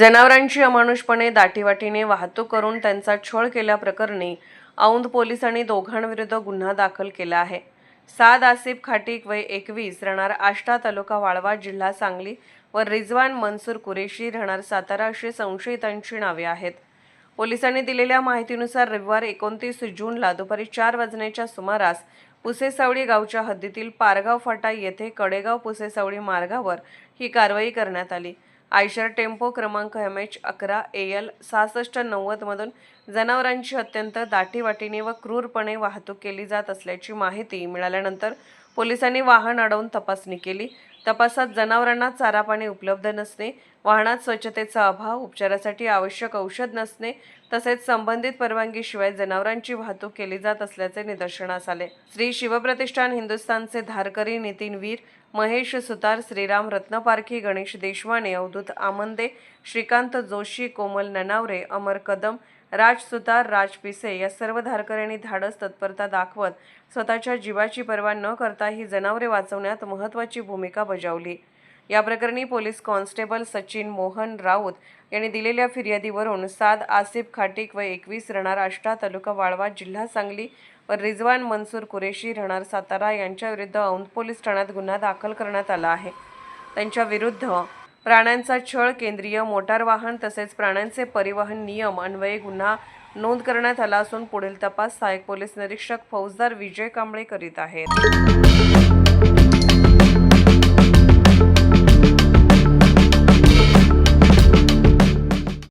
जनावरांची अमानुषपणे दाटीवाटीने वाहतूक करून त्यांचा छळ केल्याप्रकरणी औंध पोलिसांनी दोघांविरुद्ध गुन्हा दाखल केला आहे। साद आसिफ खाटीक वय 21 राहणार आष्टा तालुका वाळवा जिल्हा सांगली व रिजवान मनसूर कुरेशी राहणार सातारा अशी संशयितांची नावे आहेत। पोलिसांनी दिलेल्या माहितीनुसार रविवार 29 जूनला दुपारी 4 वाजण्याच्या सुमारास पुसेसावळी गावच्या हद्दीतील पारगाव फाटा येथे कडेगाव पुसेसावळी मार्गावर ही कारवाई करण्यात आली। आयशर टेम्पो क्रमांक MH11 AL 6690 मधून जनावरांची अत्यंत दाटीवाटीने व क्रूरपणे वाहतूक केली जात असल्याची माहिती मिळाल्यानंतर पोलिसांनी वाहन अडवून तपासणी केली। तपासात जनावरांना चारा पाणी उपलब्ध नसणे, वाहनात स्वच्छतेचा अभाव, उपचारासाठी आवश्यक औषध नसणे तसेच संबंधित परवानगीशिवाय जनावरांची वाहतूक केली जात असल्याचे निदर्शनास आले। श्री शिवप्रतिष्ठान हिंदुस्थानचे धारकरी नितीन वीर, महेश सुतार, श्रीराम रत्नपारखी, गणेश देशवाने, अवधूत आमंदे, श्रीकांत जोशी, कोमल ननावरे, अमर कदम, राज सुतार, राज पिसे या सर्व धारकऱ्यांनी धाडस तत्परता दाखवत स्वतःच्या जीवाची पर्वा न करता ही जनावरे वाचवण्यात महत्त्वाची भूमिका बजावली। या प्रकरणी पोलीस कॉन्स्टेबल सचिन मोहन राऊत यांनी दिलेल्या फिर्यादीवरून साद आसिफ खाटीक वय 21 राहणार आष्टा तालुका वाळवा जिल्हा सांगली व रिजवान मनसूर कुरेशी राहणार सातारा यांच्याविरुद्ध औंध पोलीस ठाण्यात गुन्हा दाखल करण्यात आला आहे। त्यांच्या विरुद्ध प्राण्यांचा छळ, केंद्रीय मोटार वाहन तसेच प्राण्यांचे परिवहन नियम अन्वये गुन्हा नोंद करण्यात आला असून पुढील तपास सहाय्यक पोलीस निरीक्षक फौजदार विजय कांबळे करीत आहेत।